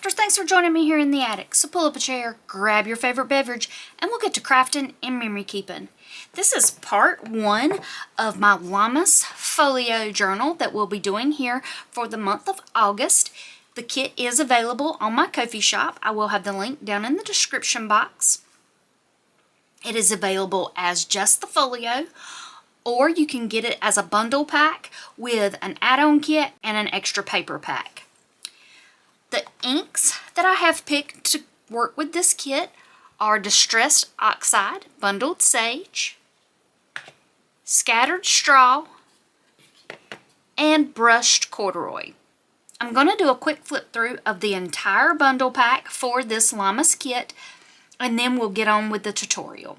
crafters, thanks for joining me here in the attic. So pull up a chair, grab your favorite beverage, and we'll get to crafting and memory keeping. This is part 1 of my Lammas Folio journal that we'll be doing here for the month of August. The kit is available on my Ko-fi shop. I will have the link down in the description box. It is available as just the folio, or you can get it as a bundle pack with an add-on kit and an extra paper pack. The inks that I have picked to work with this kit are Distressed Oxide, Bundled Sage, Scattered Straw, and Brushed Corduroy. I'm going to do a quick flip through of the entire bundle pack for this Lammas kit, and then we'll get on with the tutorial.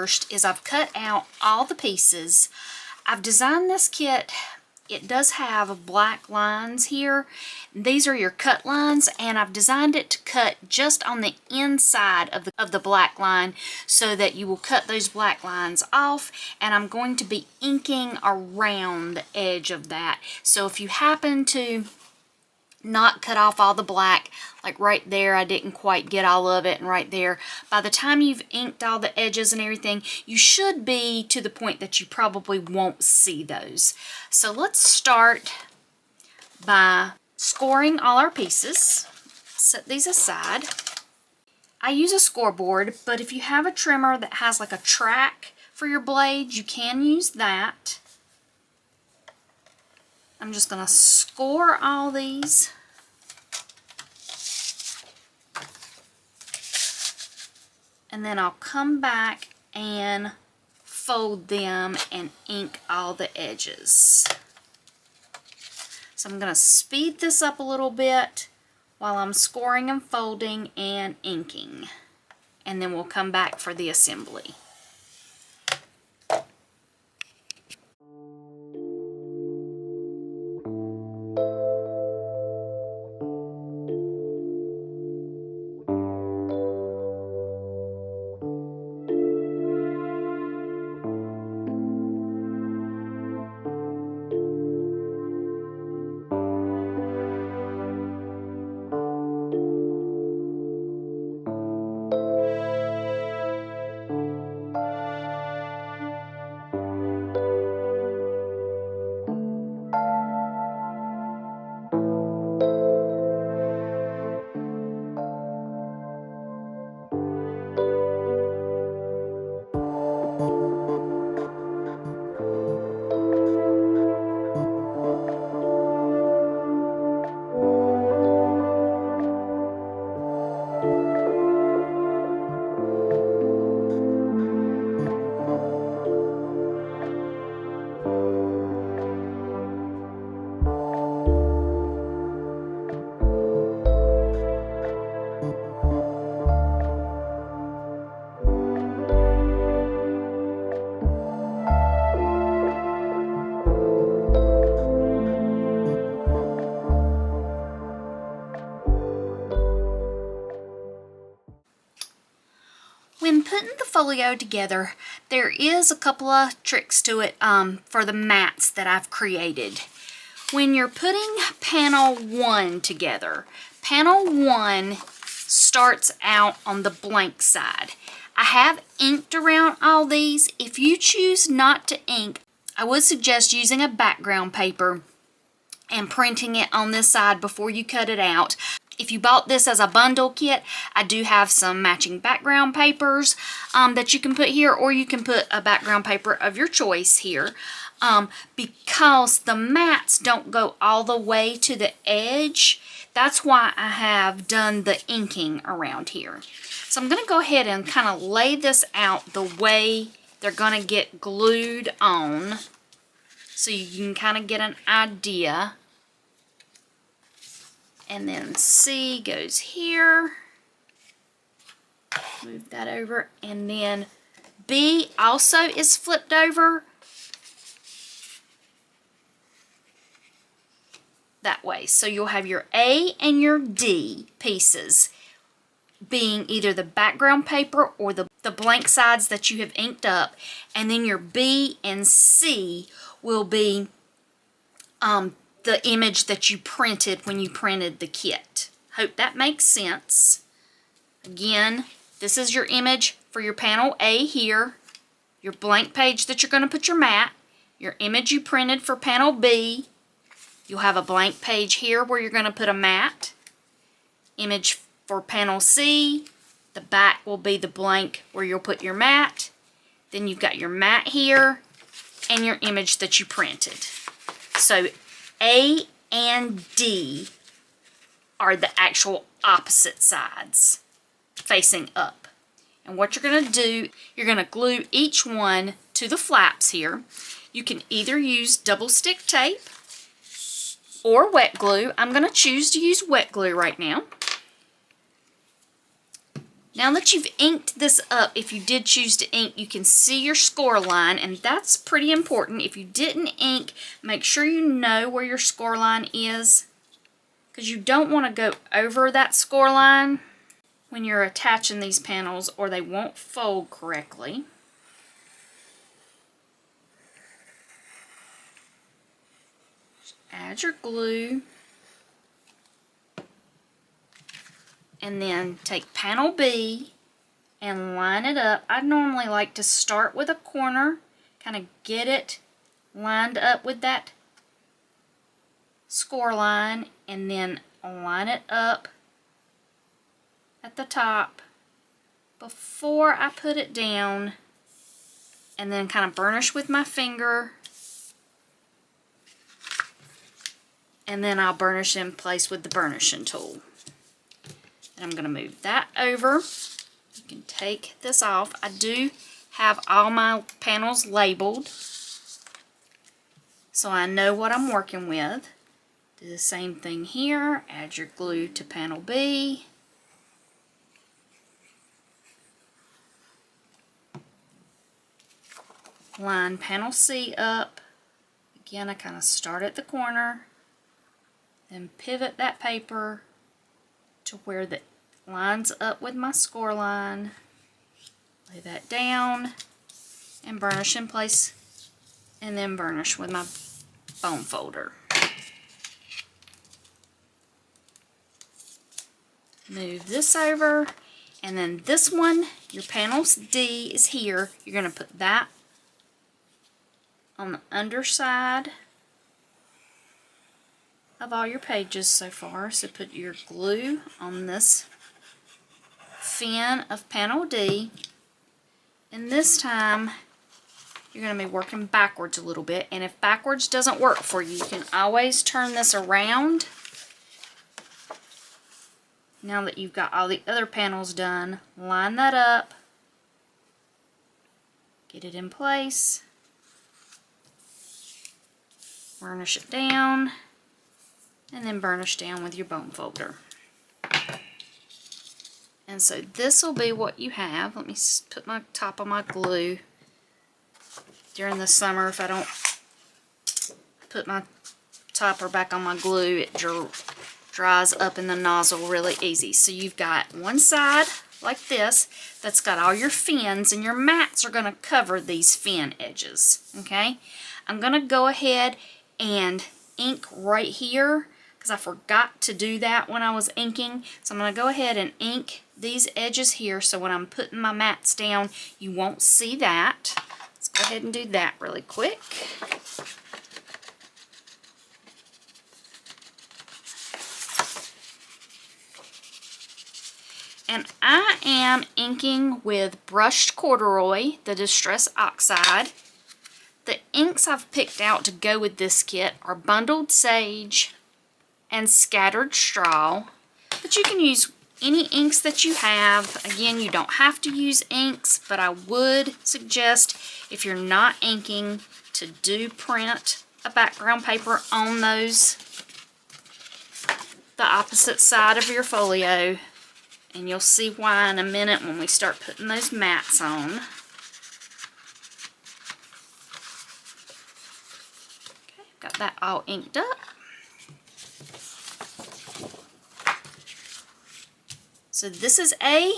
first is I've cut out all the pieces. I've designed this kit. It does have black lines here. These are your cut lines, and I've designed it to cut just on the inside of the black line so that you will cut those black lines off, and I'm going to be inking around the edge of that. So if you happen to not cut off all the black, like right there, I didn't quite get all of it, and right there, by the time you've inked all the edges and everything, you should be to the point that you probably won't see those. So let's start by scoring all our pieces. Set these aside. I use a scoreboard, but if you have a trimmer that has like a track for your blade, you can use that. I'm just going to score all these. And then I'll come back and fold them and ink all the edges. So I'm going to speed this up a little bit while I'm scoring and folding and inking. And then we'll come back for the assembly. When putting the folio together, there is a couple of tricks to it for the mats that I've created. When you're putting panel 1 together, panel 1 starts out on the blank side. I have inked around all these. If you choose not to ink, I would suggest using a background paper and printing it on this side before you cut it out. If you bought this as a bundle kit, I do have some matching background papers that you can put here, or you can put a background paper of your choice here. Because the mats don't go all the way to the edge, that's why I have done the inking around here. So I'm going to go ahead and kind of lay this out the way they're going to get glued on, so you can kind of get an idea. And then C goes here. Move that over. And then B also is flipped over that way. So you'll have your A and your D pieces being either the background paper or the blank sides that you have inked up. And then your B and C will be the image that you printed when you printed the kit. Hope that makes sense. Again, this is your image for your panel A here, your blank page that you're going to put your mat, your image you printed for panel B. You'll have a blank page here where you're going to put a mat. Image for panel C, the back will be the blank where you'll put your mat. Then you've got your mat here and your image that you printed. So A and D are the actual opposite sides facing up. And what you're going to do, you're going to glue each one to the flaps here. You can either use double stick tape or wet glue. I'm going to choose to use wet glue right now. Now that you've inked this up, if you did choose to ink, you can see your score line, and that's pretty important. If you didn't ink, make sure you know where your score line is, because you don't want to go over that score line when you're attaching these panels, or they won't fold correctly. Add your glue. And then take panel B and line it up. I normally like to start with a corner, kind of get it lined up with that score line, and then line it up at the top before I put it down, and then kind of burnish with my finger, and then I'll burnish in place with the burnishing tool. And I'm going to move that over. You can take this off. I do have all my panels labeled, so I know what I'm working with. Do the same thing here. Add your glue to panel B. Line panel C up. Again, I kind of start at the corner, then pivot that paper to where it lines up with my score line. Lay that down and burnish in place, and then burnish with my bone folder. Move this over, and then this one, your panel D is here. You're going to put that on the underside of all your pages so far. So put your glue on this fin of panel D, and this time you're going to be working backwards a little bit, and if backwards doesn't work for you, you can always turn this around. Now that you've got all the other panels done, line that up, get it in place, burnish it down, and then burnish down with your bone folder. And so this will be what you have. Let me put my top of my glue. During the summer, if I don't put my topper back on my glue, it dries up in the nozzle really easy. So you've got one side like this that's got all your fins, and your mats are going to cover these fin edges. Okay, I'm going to go ahead and ink right here because I forgot to do that when I was inking. So I'm going to go ahead and ink these edges here, so when I'm putting my mats down, you won't see that. Let's go ahead and do that really quick. And I am inking with brushed corduroy, the Distress Oxide. The inks I've picked out to go with this kit are Bundled Sage and Scattered Straw, but you can use any inks that you have. Again, you don't have to use inks, but I would suggest, if you're not inking, to do print a background paper on those, the opposite side of your folio, and you'll see why in a minute when we start putting those mats on. Okay, got that all inked up. So this is A,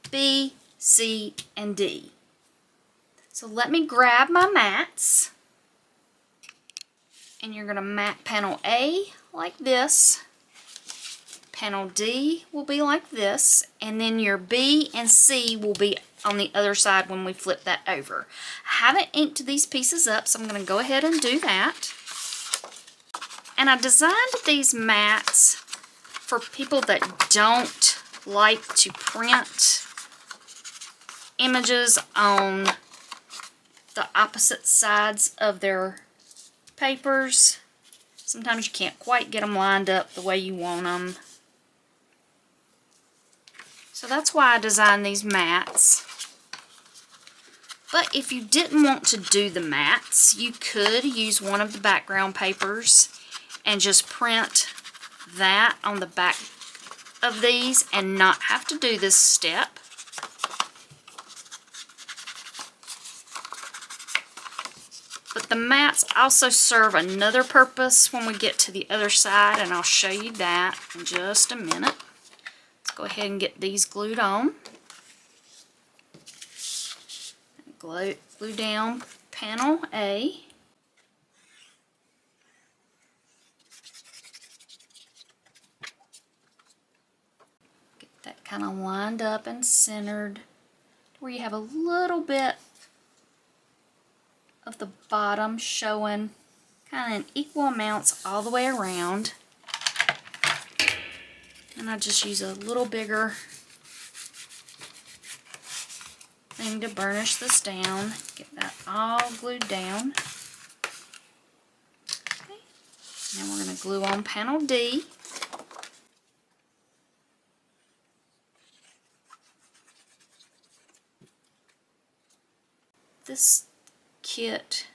B, C, and D. So let me grab my mats, and you're going to mat panel A like this, panel D will be like this, and then your B and C will be on the other side when we flip that over. I haven't inked these pieces up, so I'm going to go ahead and do that. And I designed these mats for people that don't like to print images on the opposite sides of their papers. Sometimes you can't quite get them lined up the way you want them. So that's why I designed these mats. But if you didn't want to do the mats, you could use one of the background papers and just print that on the back of these and not have to do this step. But the mats also serve another purpose when we get to the other side, and I'll show you that in just a minute. Let's go ahead and get these glued on. Glue down panel A. Get that kind of lined up and centered where you have a little bit of the bottom showing kind of in equal amounts all the way around. And I just use a little bigger thing to burnish this down. Get that all glued down. Okay. Now we're going to glue on panel D. This kit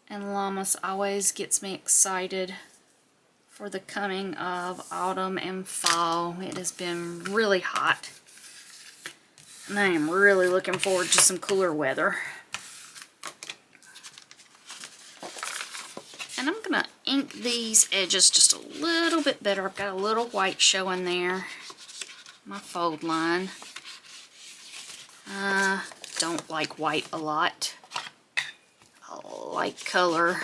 and Lammas always gets me excited for the coming of autumn and fall. It has been really hot, and I am really looking forward to some cooler weather. And I'm going to ink these edges just a little bit better. I've got a little white showing there, my fold line. Don't like white a lot. I like color,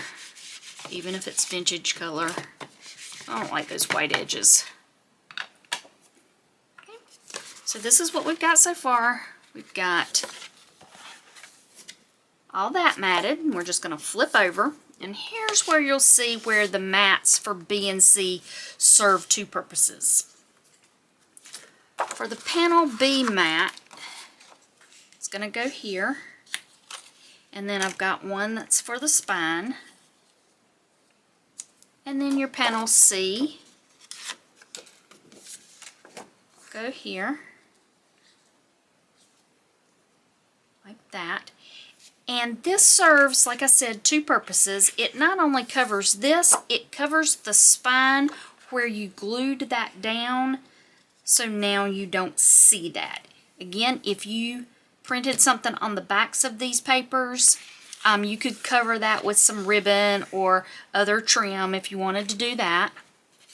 even if it's vintage color. I don't like those white edges. Okay. So this is what we've got so far. We've got all that matted, and we're just going to flip over. And here's where you'll see where the mats for B and C serve two purposes. For the panel B mat, it's going to go here. And then I've got one that's for the spine. And then your panel C, go here, like that. And this serves, like I said, two purposes. It not only covers this, it covers the spine where you glued that down, so now you don't see that. Again, if you printed something on the backs of these papers, you could cover that with some ribbon or other trim if you wanted to do that.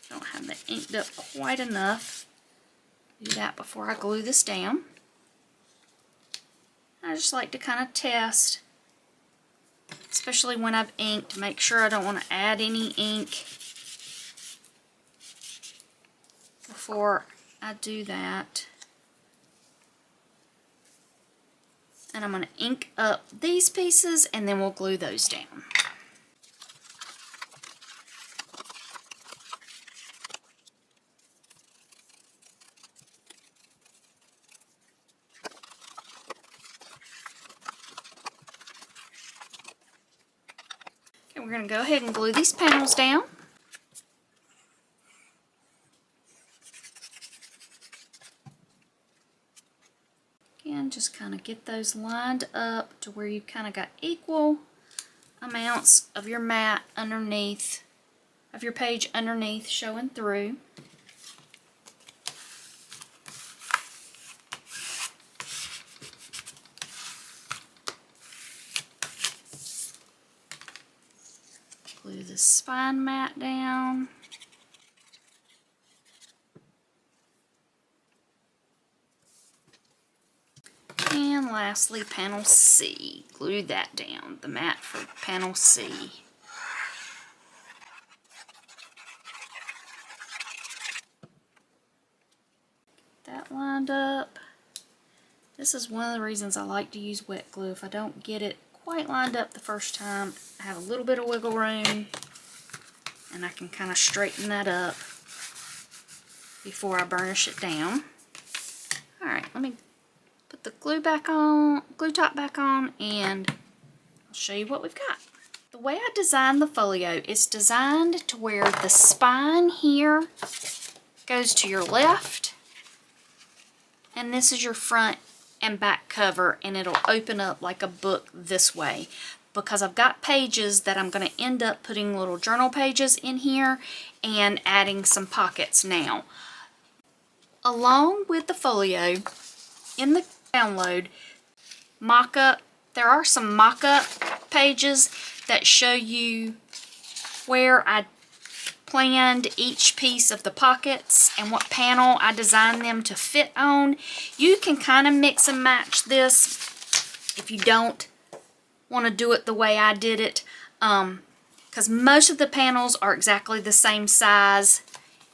Don't have that inked up quite enough. Do that before I glue this down. I just like to kind of test, especially when I've inked, make sure I don't want to add any ink before I do that. And I'm going to ink up these pieces, and then we'll glue those down. Okay, we're going to go ahead and glue these panels down. Again, just kind of get those lined up to where you've kind of got equal amounts of your mat underneath, of your page underneath showing through. Glue the spine mat down. And lastly, panel C. Glue that down, the mat for panel C. Get that lined up. This is one of the reasons I like to use wet glue. If I don't get it quite lined up the first time, I have a little bit of wiggle room, and I can kind of straighten that up before I burnish it down. Alright, let me put the glue back on, glue top back on, and I'll show you what we've got. The way I designed the folio is designed to where the spine here goes to your left, and this is your front and back cover, and it'll open up like a book this way, because I've got pages that I'm going to end up putting little journal pages in here and adding some pockets now. Along with the folio, in the download, mock-up, there are some mock-up pages that show you where I planned each piece of the pockets and what panel I designed them to fit on. You can kind of mix and match this if you don't want to do it the way I did it, because most of the panels are exactly the same size.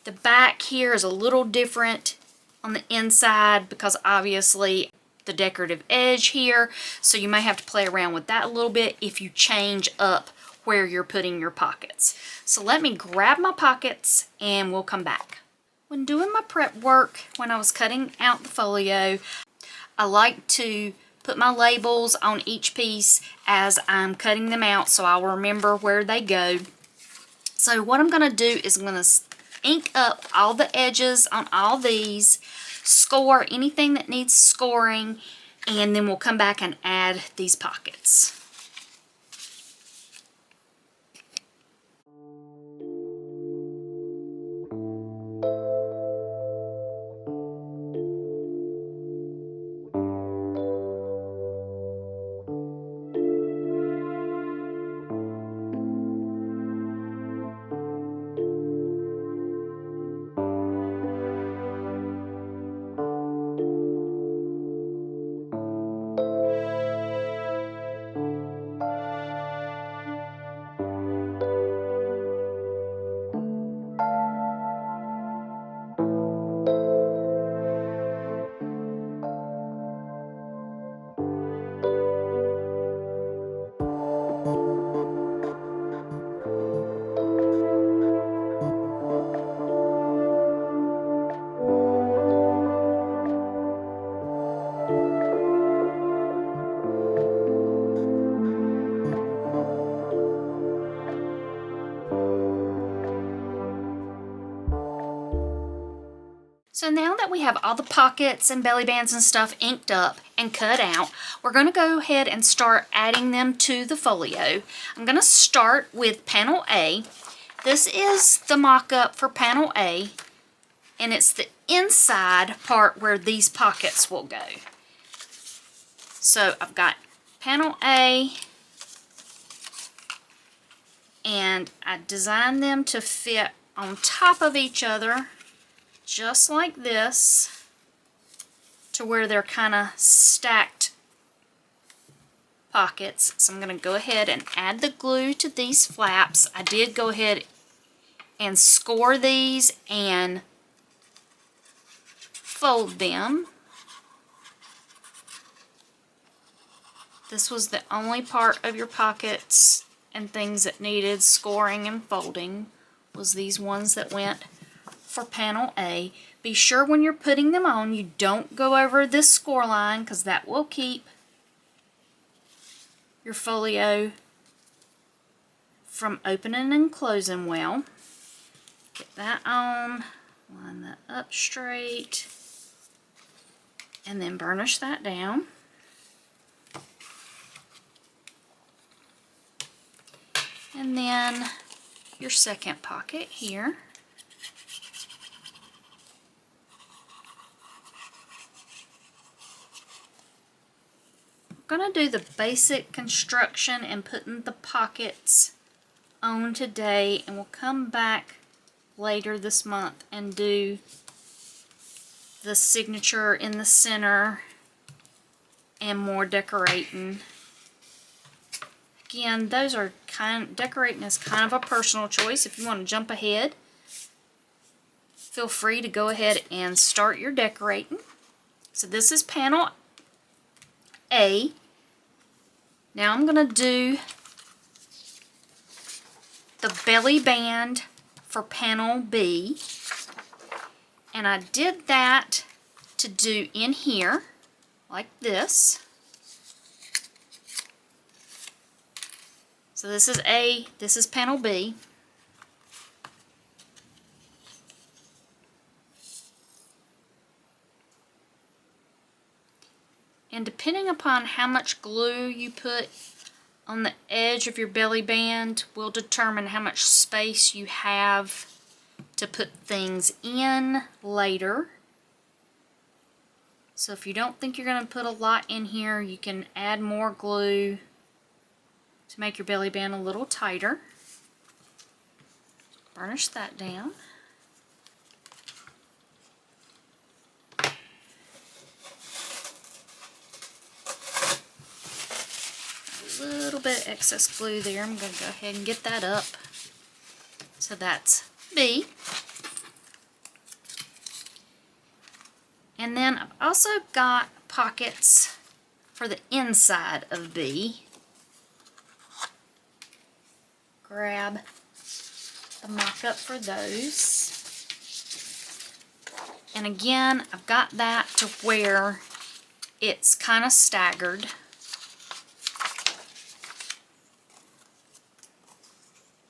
The back here is a little different on the inside because obviously the decorative edge here, so you may have to play around with that a little bit if you change up where you're putting your pockets. So let me grab my pockets and we'll come back. When doing my prep work, when I was cutting out the folio, I like to put my labels on each piece as I'm cutting them out so I'll remember where they go. So what I'm going to do is I'm going to ink up all the edges on all these, score anything that needs scoring, and then we'll come back and add these pockets. So now that we have all the pockets and belly bands and stuff inked up and cut out, we're going to go ahead and start adding them to the folio. I'm going to start with panel A. This is the mock-up for panel A, and it's the inside part where these pockets will go. So I've got panel A, and I designed them to fit on top of each other, just like this, to where they're kind of stacked pockets. So I'm going to go ahead and add the glue to these flaps. I did go ahead and score these and fold them. This was the only part of your pockets and things that needed scoring and folding, was these ones that went for panel A. Be sure when you're putting them on you don't go over this score line, because that will keep your folio from opening and closing well. Get that on, line that up straight, and then burnish that down. And then your second pocket here. We're going to do the basic construction and putting the pockets on today, and we'll come back later this month and do the signature in the center and more decorating. Again, those are decorating is kind of a personal choice. If you want to jump ahead, feel free to go ahead and start your decorating. So this is panel A. Now I'm going to do the belly band for panel B, and I did that to do in here like this. So this is A, this is panel B. And depending upon how much glue you put on the edge of your belly band will determine how much space you have to put things in later. So if you don't think you're going to put a lot in here, you can add more glue to make your belly band a little tighter. Burnish that down. A little bit of excess glue there. I'm going to go ahead and get that up. So that's B. And then I've also got pockets for the inside of B. Grab the mock-up for those. And again, I've got that to where it's kind of staggered.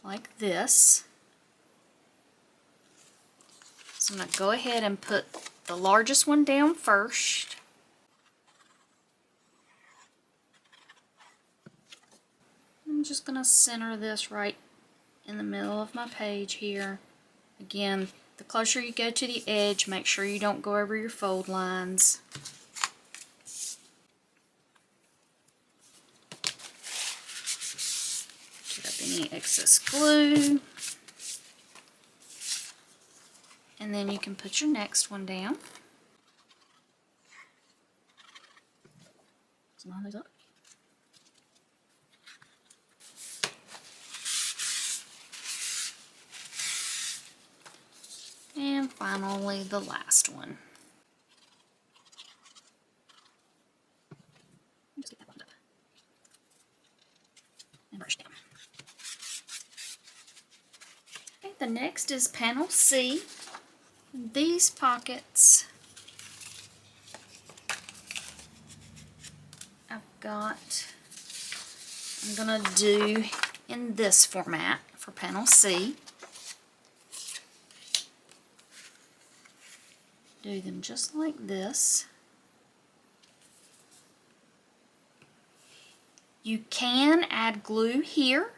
Like this. So I'm going to go ahead and put the largest one down first. I'm just going to center this right in the middle of my page here. Again, the closer you go to the edge, make sure you don't go over your fold lines. Get up any excess glue. And then you can put your next one down. Line those up. And finally, the last one. Just get that lined up. And brush down. Okay, the next is panel C. These pockets I'm gonna do in this format for panel C. Do them just like this. You can add glue here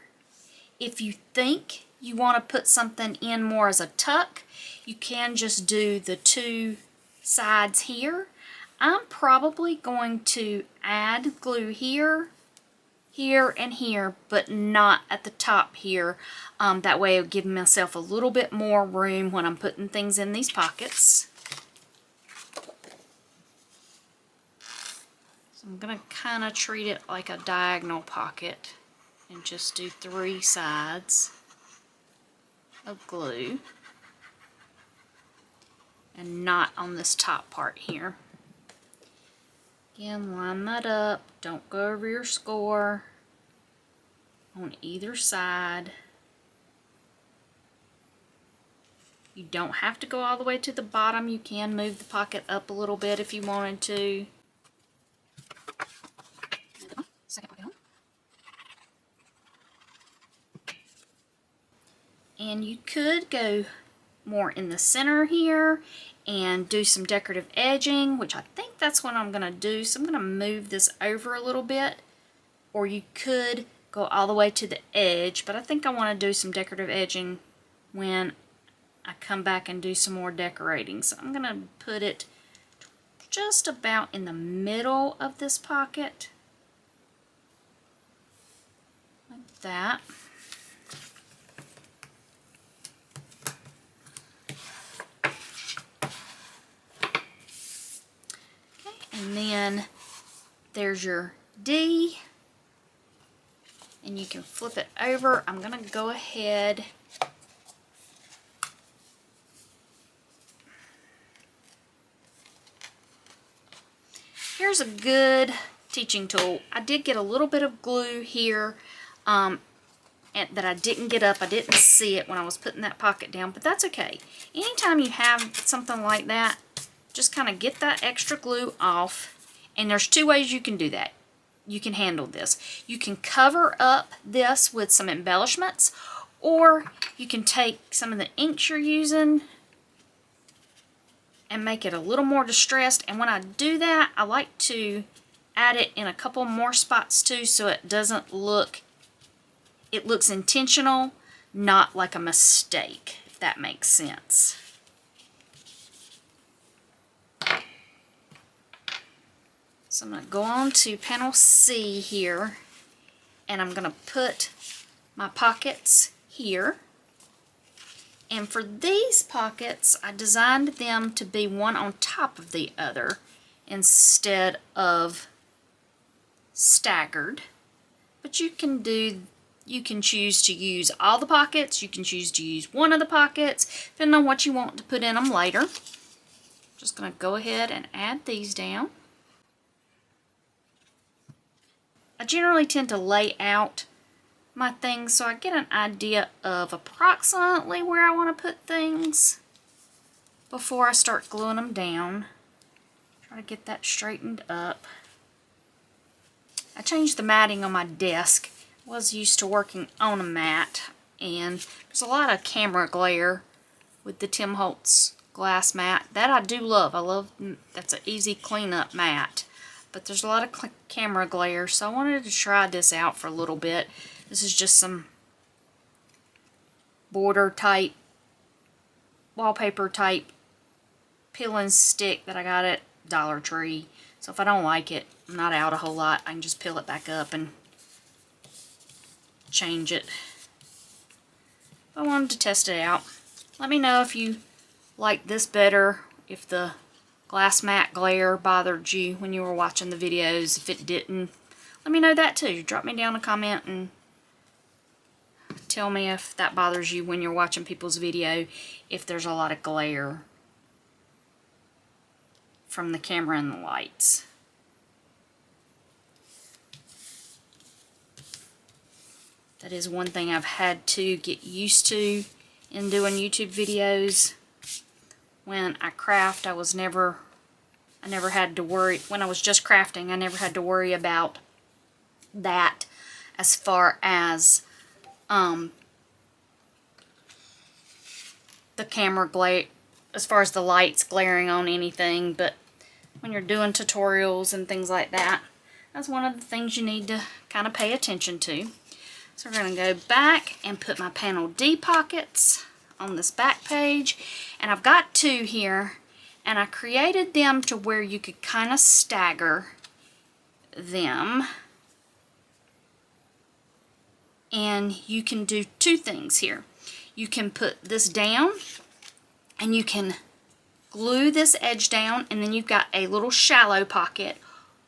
if you think you want to put something in more as a tuck. You can just do the two sides here. I'm probably going to add glue here, here, and here, but not at the top here. That way it'll give myself a little bit more room when I'm putting things in these pockets. So I'm going to kind of treat it like a diagonal pocket and just do 3 sides of glue and not on this top part here. Again, line that up. Don't go over your score on either side. You don't have to go all the way to the bottom. You can move the pocket up a little bit if you wanted to. Second pocket on. And you could go more in the center here and do some decorative edging, which I think that's what I'm going to do. So I'm going to move this over a little bit, or you could go all the way to the edge, but I think I want to do some decorative edging when I come back and do some more decorating. So I'm going to put it just about in the middle of this pocket, like that. And then there's your D, and you can flip it over. I'm going to go ahead here's a good teaching tool. I did get a little bit of glue here and that I didn't get up. I didn't see it when I was putting that pocket down, but that's okay. Anytime you have something like that, just kind of get that extra glue off. And there's 2 ways you can do that. You can handle this. You can cover up this with some embellishments, or you can take some of the inks you're using and make it a little more distressed. And when I do that, I like to add it in a couple more spots too, so it doesn't look, it looks intentional, not like a mistake, if that makes sense. So I'm going to go on to panel C here, and I'm going to put my pockets here. And for these pockets, I designed them to be one on top of the other instead of staggered. But you can choose to use all the pockets, you can choose to use one of the pockets, depending on what you want to put in them later. Just going to go ahead and add these down. I generally tend to lay out my things so I get an idea of approximately where I want to put things before I start gluing them down. Try to get that straightened up. I changed the matting on my desk. I was used to working on a mat, and there's a lot of camera glare with the Tim Holtz glass mat. That I do love. I love that's an easy cleanup mat. But there's a lot of camera glare, so I wanted to try this out for a little bit. This is just some border type, wallpaper type peel and stick that I got at Dollar Tree. So if I don't like it, I'm not out a whole lot, I can just peel it back up and change it. I wanted to test it out. Let me know if you like this better, if the glass mat glare bothered you when you were watching the videos. If it didn't, let me know that too. Drop me down a comment and tell me if that bothers you when you're watching people's video, if there's a lot of glare from the camera and the lights. That is one thing I've had to get used to in doing YouTube videos. When I craft, I never had to worry, when I was just crafting, I never had to worry about that as far as the camera glare, as far as the lights glaring on anything. But when you're doing tutorials and things like that, that's one of the things you need to kind of pay attention to. So we're going to go back and put my panel D pockets on this back page, and I've got two here, and I created them to where you could kind of stagger them, and you can do two things here. You can put this down and you can glue this edge down, and then you've got a little shallow pocket,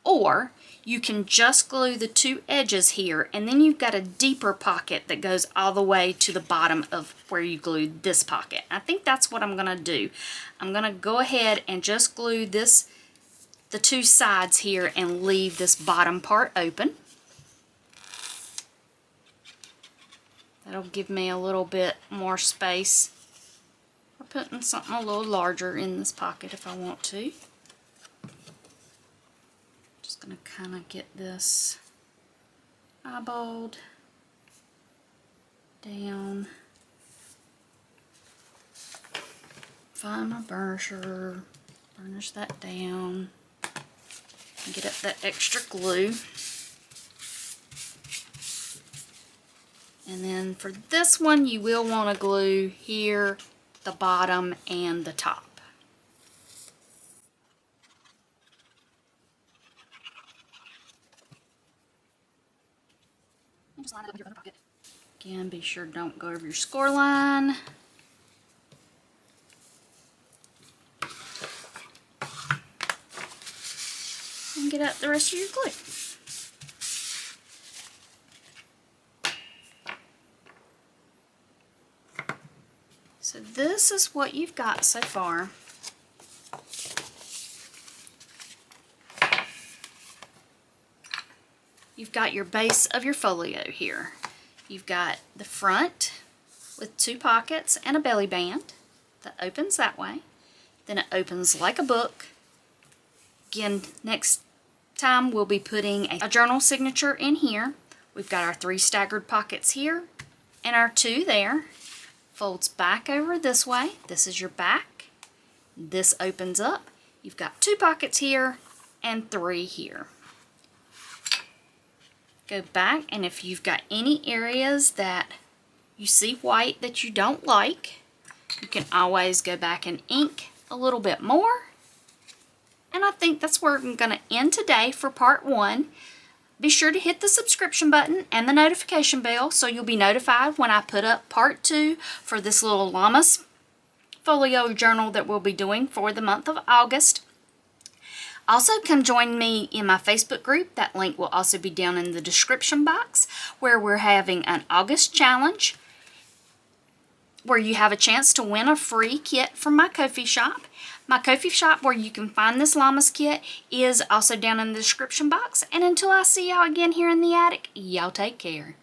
or you can just glue the two edges here, and then you've got a deeper pocket that goes all the way to the bottom of where you glued this pocket. I think that's what I'm going to do. I'm going to go ahead and just glue the two sides here and leave this bottom part open. That'll give me a little bit more space for putting something a little larger in this pocket if I want to. Just going to kind of get this eyeballed down. Find my burnisher, burnish that down, and get up that extra glue. And then for this one, you will want to glue here, the bottom, and the top. And just line it up with your other pocket. Again, be sure don't go over your score line. And get out the rest of your glue. So this is what you've got so far. You've got your base of your folio here. You've got the front with two pockets and a belly band that opens that way. Then it opens like a book. Again, next time we'll be putting a journal signature in here. We've got our 3 staggered pockets here and our 2 there. Folds back over this way. This is your back. This opens up. You've got 2 pockets here and 3 here. Go back, and if you've got any areas that you see white that you don't like, you can always go back and ink a little bit more. And I think that's where I'm going to end today for part 1. Be sure to hit the subscription button and the notification bell so you'll be notified when I put up part 2 for this little Lammas folio journal that we'll be doing for the month of August. Also, come join me in my Facebook group. That link will also be down in the description box, where we're having an August challenge where you have a chance to win a free kit from my Ko-fi shop. My Ko-fi shop, where you can find this Lammas kit, is also down in the description box. And until I see y'all again here in the attic, y'all take care.